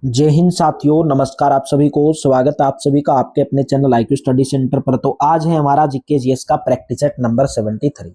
जय हिंद साथियों, नमस्कार। आप सभी को स्वागत है आप सभी का आपके अपने चैनल IQ स्टडी सेंटर पर। तो आज है हमारा जीके जीएस का प्रैक्टिस सेट नंबर 73।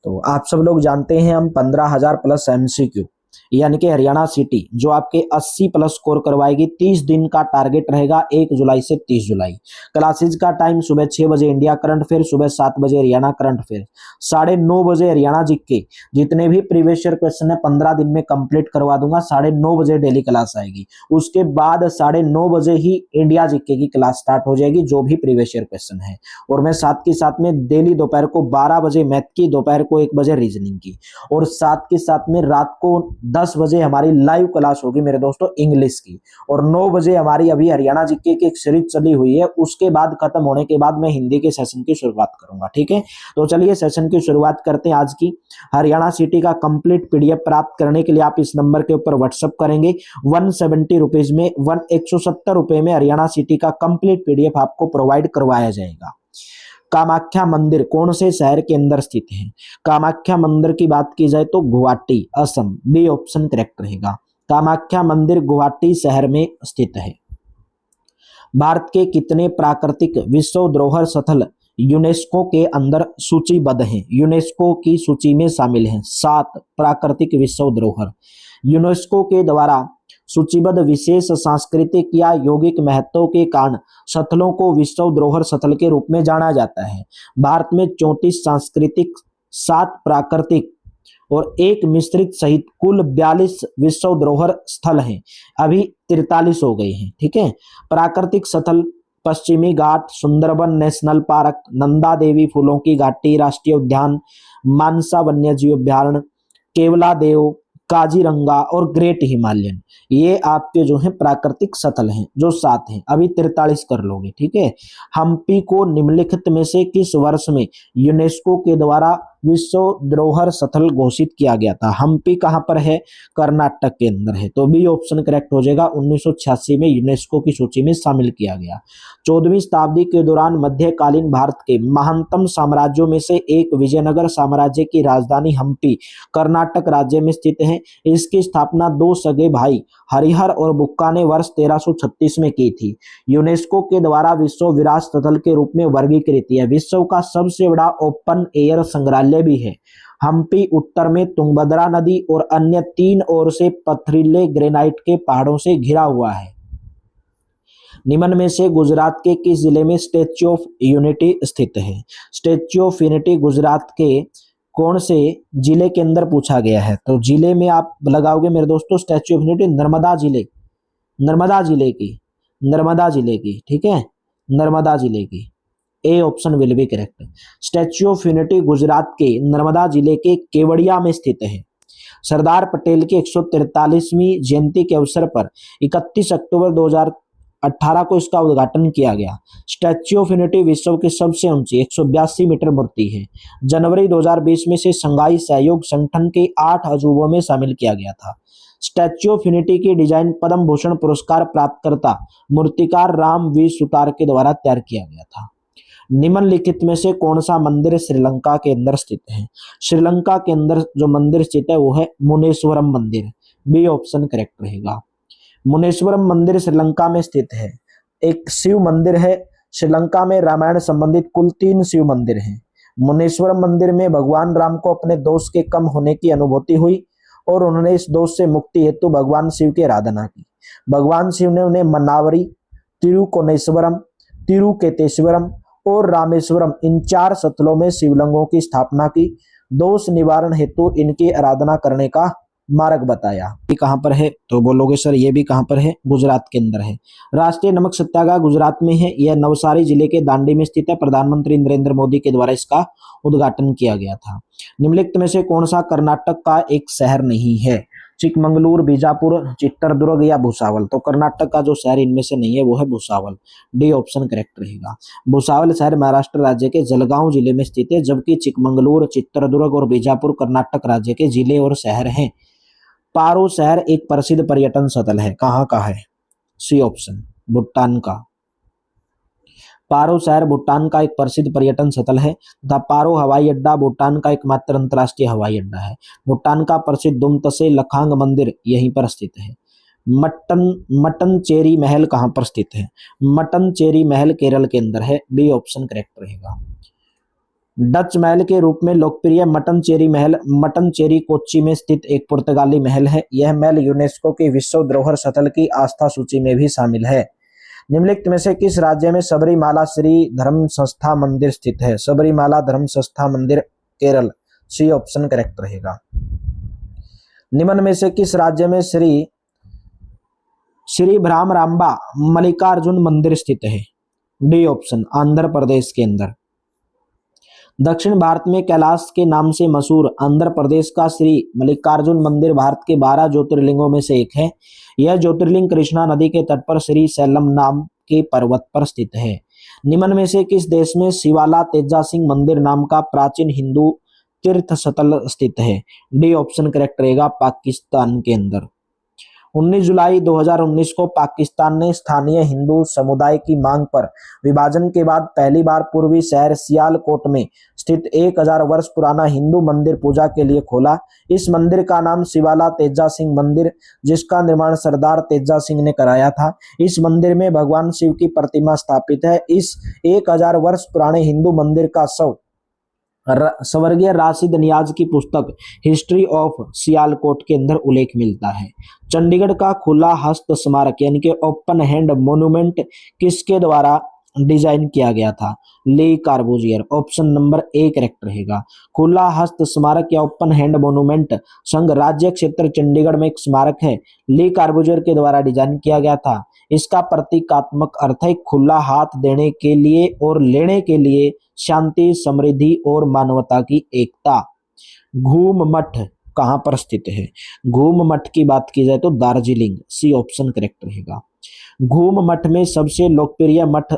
तो आप सब लोग जानते हैं हम 15,000 प्लस MCQ यानी कि हरियाणा सिटी जो आपके 80 प्लस स्कोर करवाएगी। 30 दिन का टारगेट रहेगा 1 जुलाई से 30 जुलाई। क्लासेज का टाइम सुबह 6 बजे इंडिया करंट अफेयर, सुबह 7 बजे हरियाणा करंट अफेयर, 9:30 बजे हरियाणा जीके। जितने भी प्रीवियस ईयर क्वेश्चन है 15 दिन में कंप्लीट करवा दूंगा। 9:30 बजे डेली क्लास आएगी। उसके बाद 9:30 बजे ही इंडिया जीके की क्लास स्टार्ट हो जाएगी जो भी प्रीवियस ईयर क्वेश्चन है। और मैं साथ के साथ में डेली दोपहर को 12 बजे मैथ की, दोपहर को 1 बजे रीजनिंग की, और साथ के साथ में रात को 10 बजे हमारी लाइव क्लास होगी मेरे दोस्तों इंग्लिश की। और 9 बजे हमारी अभी हरियाणा जीके की एक सीरीज चली हुई है, उसके बाद खत्म होने के बाद मैं हिंदी के सेशन की शुरुआत करूंगा। ठीक है, तो चलिए सेशन की शुरुआत करते हैं आज की। हरियाणा सिटी का कंप्लीट PDF प्राप्त करने के लिए आप इस नंबर के ऊपर व्हाट्सएप करेंगे। 170 रुपीज में 170 रुपए में हरियाणा सिटी का कंप्लीट PDF आपको प्रोवाइड करवाया जाएगा। कामाख्या मंदिर कौन से शहर के अंदर स्थित है? कामाख्या मंदिर की बात की जाए तो Guwahati, Assam. B option correct रहेगा। कामाख्या मंदिर गुवाहाटी शहर में स्थित है। भारत के कितने प्राकृतिक विश्व धरोहर स्थल यूनेस्को के अंदर सूचीबद्ध हैं? यूनेस्को की सूची में शामिल हैं 7 प्राकृतिक विश्व धरोहर। यूनेस्को के द्वारा सूचीबद्ध विशेष सांस्कृतिक या यौगिक महत्व के कारण स्थलों को विश्व धरोहर स्थल के रूप में जाना जाता है। भारत में 34 सांस्कृतिक, 7 प्राकृतिक और 1 मिश्रित सहित कुल 42 विश्व धरोहर स्थल हैं। अभी 43 हो गए हैं। ठीक है, प्राकृतिक स्थल पश्चिमी घाट, सुंदरबन नेशनल पार्क, नंदा देवी फूलों की घाटी राष्ट्रीय उद्यान, मानसा वन्यजीव अभ्यारण्य, केवला देव, काजीरंगा और ग्रेट हिमालयन, ये आपके जो है प्राकृतिक स्थल हैं जो 7 हैं। अभी 43 कर लोगे। ठीक है, हम्पी को निम्नलिखित में से किस वर्ष में यूनेस्को के द्वारा विश्व धरोहर स्थल घोषित किया गया था? हम्पी कहां पर है? कर्नाटक के अंदर है। तो बी ऑप्शन करेक्ट हो जाएगा। 1986 में यूनेस्को की सूची में शामिल किया गया। 14वीं शताब्दी के दौरान मध्यकालीन भारत के महानतम साम्राज्यों में से एक विजयनगर साम्राज्य की राजधानी हम्पी कर्नाटक राज्य में स्थित है। इसकी स्थापना 2 सगे भाई हरिहर और बुक्का ने वर्ष 1336 में की थी। यूनेस्को के द्वारा विश्व विरासत स्थल के रूप में वर्गीकृत है। विश्व का सबसे बड़ा ओपन एयर संग्रहालय भी है। हम्पी उत्तर में तुंगभद्रा नदी और अन्य 3 ओर से पथरीले ग्रेनाइट के पहाड़ों से घिरा हुआ है। निम्न में से गुजरात के किस जिले में स्टैच्यू ऑफ यूनिटी स्थित है? स्टैच्यू ऑफ यूनिटी गुजरात के कौन से जिले के अंदर पूछा गया है? तो जिले में आप लगाओगे मेरे दोस्तों स्टैच्यू ऑफ यूनिटी नर्मदा जिले, नर्मदा जिले की, नर्मदा जिले की। ठीक है, नर्मदा जिले की। A option will be correct. Statue of unity Gujarat के नर्मदा जिले के केवड़िया में स्थित है। सरदार पटेल की 143वीं जयंती के अवसर पर 31 अक्टूबर 2018 को इसका उद्घाटन किया गया। स्टैच्यू ऑफ यूनिटी विश्व की सबसे ऊंची 182 मीटर मूर्ति है। जनवरी 2020 में से शंघाई सहयोग संगठन के 8 अजूबों में शामिल किया गया था। स्टैच्यू ऑफ यूनिटी की डिजाइन पद्म भूषण पुरस्कार प्राप्तकर्ता मूर्तिकार राम वी सुतार के द्वारा तैयार किया गया था। निम्नलिखित में से कौन सा मंदिर श्रीलंका के अंदर स्थित है? श्रीलंका के अंदर जो मंदिर स्थित है वो है मुनेश्वरम मंदिर। बी ऑप्शन करेक्ट रहेगा। मुनेश्वरम मंदिर श्रीलंका में स्थित है। एक शिव मंदिर है। श्रीलंका में रामायण संबंधित कुल 3 शिव मंदिर हैं। मुनेश्वरम मंदिर में भगवान राम को अपने दोष के कम होने की अनुभूति हुई और उन्होंने इस दोष से मुक्ति हेतु भगवान शिव की आराधना की। भगवान शिव ने उन्हें मन्नावरी, तिरुकोनेश्वरम, तिरुकेतेश्वरम और रामेश्वरम इन 4 स्थलों में शिवलिंगों की स्थापना की। दोष निवारण हेतु इनकी आराधना करने का मार्ग बताया। ये कहां पर है? तो बोलोगे सर ये भी कहां पर है? गुजरात के अंदर है। राष्ट्रीय नमक सत्याग्रह गुजरात में है। यह नवसारी जिले के दांडी में स्थित है। प्रधानमंत्री नरेंद्र मोदी के द्वारा इसका उद्घाटन किया गया था। निम्नलिखित में से कौन सा कर्नाटक का एक शहर नहीं है? चिकमंगलुरु, बीजापुर, चित्रदुर्ग या भुसावल? तो कर्नाटक का जो शहर इनमें से नहीं है वो है भुसावल। डी ऑप्शन करेक्ट रहेगा। भुसावल शहर महाराष्ट्र राज्य के जलगांव जिले में स्थित है, जबकि चिकमंगलुरु, चित्रदुर्ग और बीजापुर कर्नाटक राज्य के जिले और शहर हैं। पारो शहर एक प्रसिद्ध पर्यटन स्थल है। कहाँ का है? सी ऑप्शन, भूटान का। पारो शहर भूटान का एक प्रसिद्ध पर्यटन स्थल है तथा पारो हवाई अड्डा भूटान का एकमात्र अंतर्राष्ट्रीय हवाई अड्डा है। भूटान का प्रसिद्ध दुमतसे लखांग मंदिर यहीं पर स्थित है। मट्टन मट्टनचेरी महल कहाँ पर स्थित है? मट्टनचेरी महल केरल के अंदर है। बी ऑप्शन करेक्ट रहेगा। डच महल के रूप में लोकप्रिय मट्टनचेरी महल मट्टनचेरी कोच्चि में स्थित एक पुर्तगाली महल है। यह महल यूनेस्को की विश्व धरोहर स्थल की आस्था सूची में भी शामिल है। निम्नलिखित में से किस राज्य में सबरीमाला श्री धर्म संस्था मंदिर स्थित है? सबरीमाला धर्म संस्था मंदिर केरल। सी ऑप्शन करेक्ट रहेगा। निम्न में से किस राज्य में श्री श्री भ्रामरांबा मल्लिकार्जुन मंदिर स्थित है? डी ऑप्शन आंध्र प्रदेश के अंदर। दक्षिण भारत में कैलाश के नाम से मशहूर आंध्र प्रदेश का श्री मल्लिकार्जुन मंदिर भारत के 12 ज्योतिर्लिंगों में से एक है। यह ज्योतिर्लिंग कृष्णा नदी के तट पर श्री शैलम नाम के पर्वत पर स्थित है। निम्न में से किस देश में शिवाला तेजा सिंह मंदिर नाम का प्राचीन हिंदू तीर्थ स्थल स्थित है? डी ऑप्शन करेक्ट रहेगा, पाकिस्तान के अंदर। 19 जुलाई 2019 को पाकिस्तान ने स्थानीय हिंदू समुदाय की मांग पर विभाजन के बाद पहली बार पूर्वी शहर सियालकोट में स्थित 1000 वर्ष पुराना हिंदू मंदिर पूजा के लिए खोला। इस मंदिर का नाम शिवाला तेजा सिंह मंदिर, जिसका निर्माण सरदार तेजा सिंह ने कराया था। इस मंदिर में भगवान शिव की प्रतिमा स्थापित है। इस 1000 वर्ष पुराने हिंदू मंदिर का स्वर्गीय राशिद नियाज की पुस्तक हिस्ट्री ऑफ सियालकोट के अंदर उल्लेख मिलता है। चंडीगढ़ का खुला हस्त स्मारक यानी कि ओपन हैंड मोन्यूमेंट किसके द्वारा डिजाइन किया गया था? ली कार्बूजियर। ऑप्शन नंबर ए करेक्ट रहेगा। खुला हस्त स्मारक या ओपन हैंड मोन्यूमेंट संघ राज्य क्षेत्र चंडीगढ़ में एक स्मारक है। ली कार्बूजियर के द्वारा डिजाइन किया गया था। इसका प्रतीकात्मक अर्थ है खुला हाथ देने के लिए और लेने के लिए, शांति, समृद्धि और मानवता की एकता। घूम मठ कहां पर स्थित है? घूम मठ की बात की जाए तो दार्जिलिंग। सी ऑप्शन करेक्ट रहेगा। घूम मठ में सबसे लोकप्रिय मठ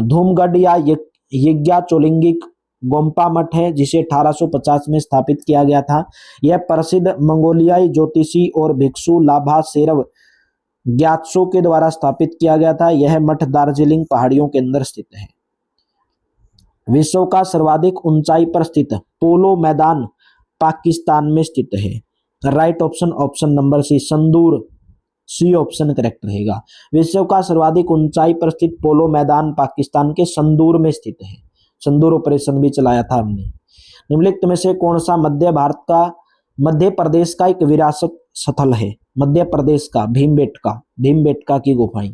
धूमगढ़ या यज्ञाचोलिंगिक गोम्पा मठ है, जिसे 1850 में स्थापित किया गया था। यह प्रसिद्ध मंगोलियाई ज्योतिषी और भिक्षु लाभा सेरव ग्यात्सो के द्वारा स्थापित किया गया था। यह मठ दार्जिलिंग पहाड़ियों के अंदर स्थित है। विश्व का सर्वाधिक ऊंचाई पर स्थित पोलो मैदान पाकिस्तान में स्थित है। Right option option number C Sandur. C option correct रहेगा। विश्व का सर्वाधिक ऊंचाई पर स्थित पोलो मैदान पाकिस्तान के संदूर में स्थित है। संदूर ऑपरेशन भी चलाया था हमने। निम्नलिखित में से कौन सा मध्य प्रदेश का एक विरासत स्थल है? मध्य प्रदेश का भीमबेटका की गुफाएं।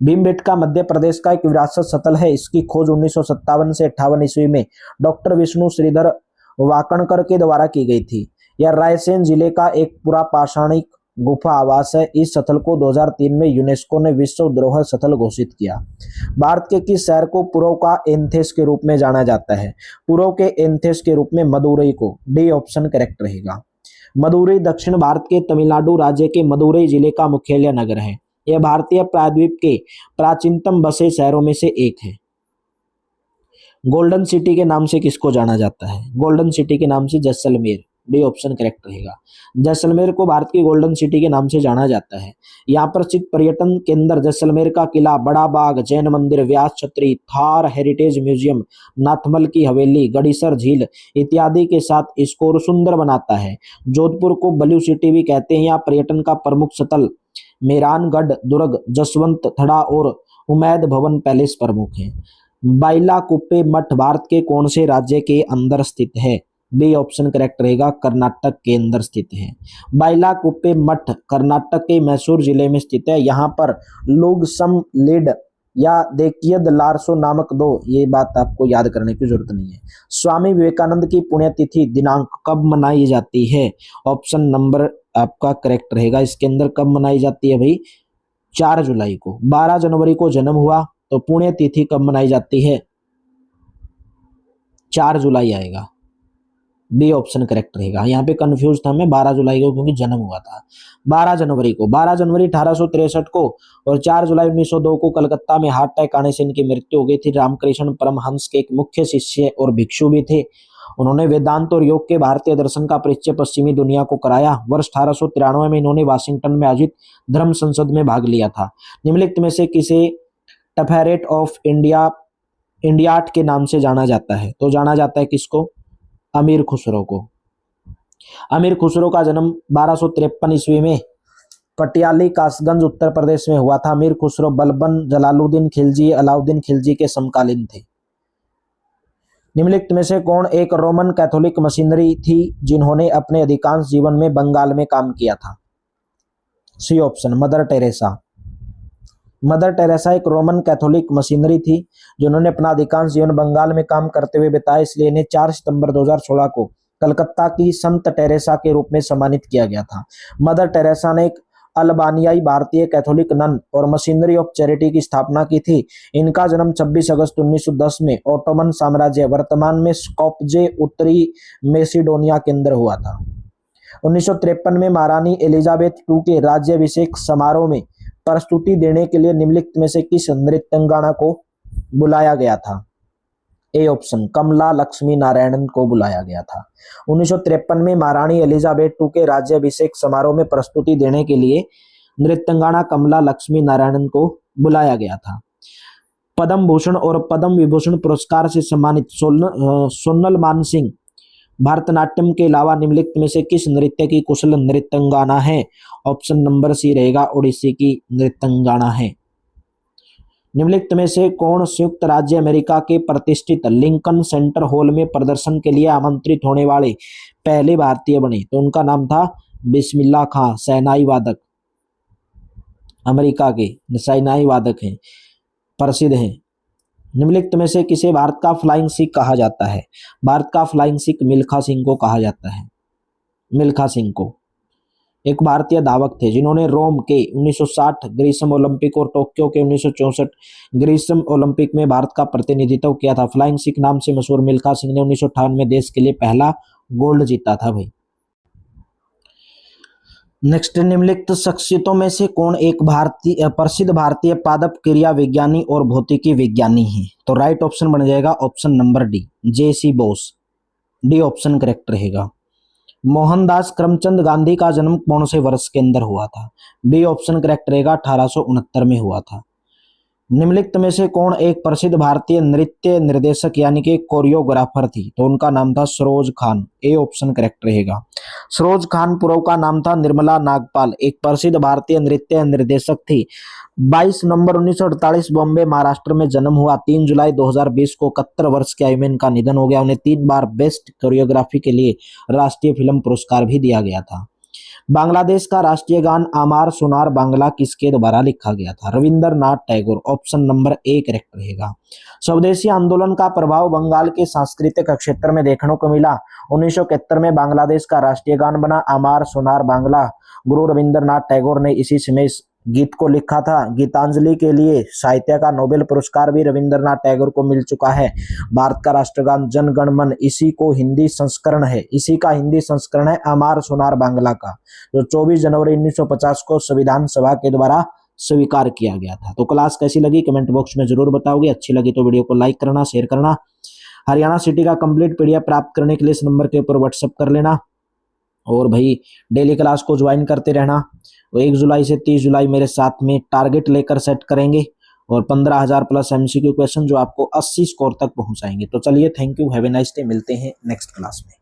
भीमबेटका मध्य प्रदेश का एक विरासत स्थल है। इसकी खोज 1957 से 58 ईस्वी में डॉक्टर विष्णु श्रीधर वाकणकर के द्वारा की गई थी। यह रायसेन जिले का एक पूरा पाषाणिक गुफा आवास है। इस स्थल को 2003 में यूनेस्को ने विश्व धरोहर स्थल घोषित किया। भारत के किस शहर को पूर्व का एथेंस के रूप में जाना जाता है? पूर्व के एथेंस के रूप में मदुरई को। डी ऑप्शन करेक्ट रहेगा। मदुरई दक्षिण भारत के तमिलनाडु राज्य के मदुरई जिले का मुख्यालय नगर है। यह भारतीय प्रायद्वीप के प्राचीनतम बसे शहरों में से एक है। गोल्डन सिटी के नाम से किसको जाना जाता है? गोल्डन सिटी के नाम से जैसलमेर। डी ऑप्शन करेक्ट रहेगा। जैसलमेर को भारत की गोल्डन सिटी के नाम से जाना जाता है। यहाँ पर स्थित पर्यटन केंद्र जैसलमेर का किला, बड़ा बाग, जैन मंदिर, व्यास छतरी, थार हेरिटेज म्यूजियम, नाथमल की हवेली, गड़ीसर झील इत्यादि के साथ इसको और सुंदर बनाता है। जोधपुर को ब्लू सिटी भी कहते हैं। यहाँ पर्यटन का प्रमुख स्थल मेहरानगढ़ दुर्ग, जसवंत थड़ा और उमैद भवन पैलेस प्रमुख है। बाइलाकुप्पे मठ भारत के कौन से राज्य के अंदर स्थित है? बी ऑप्शन करेक्ट रहेगा, कर्नाटक के अंदर स्थित है। बाइलाकुप्पे मठ कर्नाटक के मैसूर जिले में स्थित है। यहाँ पर लुगसम लीड या देखियद लारसो नामक दो, ये बात आपको याद करने की जरूरत नहीं है। स्वामी विवेकानंद की पुण्यतिथि दिनांक कब मनाई जाती है? ऑप्शन नंबर आपका करेक्ट रहेगा। इसके अंदर कब मनाई जाती है भाई? 4 जुलाई को। 12 जनवरी को जन्म हुआ तो पुण्यतिथि कब मनाई जाती है? 4 जुलाई आएगा। बी ऑप्शन करेक्ट रहेगा। यहाँ पे कंफ्यूज था मैं 12 जुलाई को, क्योंकि जन्म हुआ था 12 जनवरी को। 12 जनवरी 1863 को और 4 जुलाई 1902 को कलकत्ता में हार्ट अटैक आने से इनकी मृत्यु हो गई थी। रामकृष्ण परमहंस के एक मुख्य शिष्य और भिक्षु भी थे। उन्होंने वेदांत और योग के भारतीय दर्शन का परिचय पश्चिमी दुनिया को कराया। वर्ष 1893 में इन्होंने वाशिंगटन में आयोजित धर्म संसद में भाग लिया था। निम्नलिखित में से किसे टफेरेट ऑफ इंडियाट के नाम से जाना जाता है? तो जाना जाता है किसको? अमीर खुसरो को। अमीर खुसरो का जन्म 1253 ईस्वी में पटियाली कासगंज उत्तर प्रदेश में हुआ था। मीर खुसरो बलबन जलालुद्दीन खिलजी अलाउद्दीन खिलजी के समकालीन थे। निम्नलिखित में से कौन एक रोमन कैथोलिक मिशनरी थी जिन्होंने अपने अधिकांश जीवन में बंगाल में काम किया था? C option Mother Teresa. Mother Teresa एक रोमन कैथोलिक मिशनरी थी जिन्होंने अपना अधिकांश जीवन बंगाल में काम करते हुए बिताया, इसलिए इन्हें 4 सितंबर 2016 को कलकत्ता की संत टेरेसा के रूप में सम्मानित किया गया था। मदर टेरेसा ने एक अल्बानियाई भारतीय कैथोलिक नन और मशीनरी ऑफ चैरिटी की स्थापना की थी। इनका जन्म 26 अगस्त 1910 में ओटोमन साम्राज्य वर्तमान में स्कोप्जे उत्तरी मेसिडोनिया के अंदर हुआ था। 1953 में महारानी एलिजाबेथ II के राज्याभिषेक समारोह में प्रस्तुति देने के लिए निम्नलिखित में से किस नृत्यांगना को बुलाया गया था? ए ऑप्शन कमला लक्ष्मी नारायणन को बुलाया गया था। 1953 में महारानी एलिजाबेथ II के राज्याभिषेक समारोह में प्रस्तुति देने के लिए नृत्यांगना कमला लक्ष्मी नारायणन को बुलाया गया था। पद्म भूषण और पद्म विभूषण पुरस्कार से सम्मानित सोनल मानसिंह भरतनाट्यम के अलावा निम्नलिखित में से किस नृत्य की कुशल नृत्यांगना है? ऑप्शन नंबर सी रहेगा, ओडिसी की नृत्यांगना है। निम्नलिखित में से कौन संयुक्त राज्य अमेरिका के प्रतिष्ठित लिंकन सेंटर हॉल में प्रदर्शन के लिए आमंत्रित होने वाले पहले भारतीय बने? तो उनका नाम था बिस्मिल्लाह खां, शहनाई वादक, अमेरिका के शहनाई वादक हैं, प्रसिद्ध हैं। निम्नलिखित में से किसे भारत का फ्लाइंग सिख कहा जाता है? भारत का फ्लाइंग सिख मिल्खा सिंह को कहा जाता है। मिल्खा सिंह को एक भारतीय धावक थे जिन्होंने रोम के 1960 ग्रीष्म ओलंपिक और टोक्यो के 1964 ग्रीष्म ओलंपिक में भारत का प्रतिनिधित्व किया था। फ्लाइंग सिख नाम से मशहूर मिल्खा सिंह ने 1958 में देश के लिए पहला गोल्ड जीता था भाई। नेक्स्ट, निम्नलिखित शख्सियतों में से कौन एक प्रसिद्ध भारतीय पादप क्रिया विज्ञानी और भौतिकी विज्ञानी है? तो राइट ऑप्शन बन जाएगा option number D, JC. Bose. D option correct रहेगा। मोहनदास करमचंद गांधी का जन्म कौन से वर्ष के अंदर हुआ था? बी ऑप्शन करेक्ट रहेगा, 1869 में हुआ था। निम्नलिखित में से कौन एक प्रसिद्ध भारतीय नृत्य निर्देशक यानी कि कोरियोग्राफर थी? तो उनका नाम था Saroj Khan. A option correct रहेगा। सरोज खान पूर्व का नाम था निर्मला नागपाल, एक प्रसिद्ध भारतीय नृत्य निर्देशक थी। 22 नवंबर 1948 बॉम्बे महाराष्ट्र में जन्म हुआ। 3 जुलाई 2020 को 71 वर्ष की आयु में इनका निधन हो गया। उन्हें 3 बार बेस्ट कोरियोग्राफी के लिए राष्ट्रीय फिल्म पुरस्कार भी दिया गया था। बांग्लादेश का राष्ट्रीय गान आमार सोनार बांग्ला किसके द्वारा लिखा गया था? Rabindranath Tagore. Option number A correct रहेगा। स्वदेशी आंदोलन का प्रभाव बंगाल के सांस्कृतिक क्षेत्र में देखने को मिला। 1971 में बांग्लादेश का राष्ट्रीय गान बना आमार सोनार बांग्ला। गुरु रविंद्रनाथ टैगोर ने इसी समय इस गीत को लिखा था। गीतांजलि के लिए साहित्य का नोबेल पुरस्कार भी रविंद्रनाथ टैगोर को मिल चुका है। भारत का राष्ट्रगान जन गण मन, इसी का हिंदी संस्करण है आमार सोनार बांग्ला का, जो 24 जनवरी 1950 को संविधान सभा के द्वारा स्वीकार किया गया था। तो क्लास कैसी लगी कमेंट बॉक्स में जरूर बताओगे। अच्छी लगी तो वीडियो को लाइक करना, शेयर करना। हरियाणा सिटी का कंप्लीट पीडीएफ प्राप्त करने के लिए इस नंबर के ऊपर व्हाट्सएप कर लेना और भाई डेली क्लास को ज्वाइन करते रहना। 1 जुलाई से 30 जुलाई मेरे साथ में टारगेट लेकर सेट करेंगे और 15,000 प्लस एमसीक्यू क्वेश्चन जो आपको 80 स्कोर तक पहुंचाएंगे। तो चलिए, thank you, have a nice day. मिलते हैं नेक्स्ट क्लास में।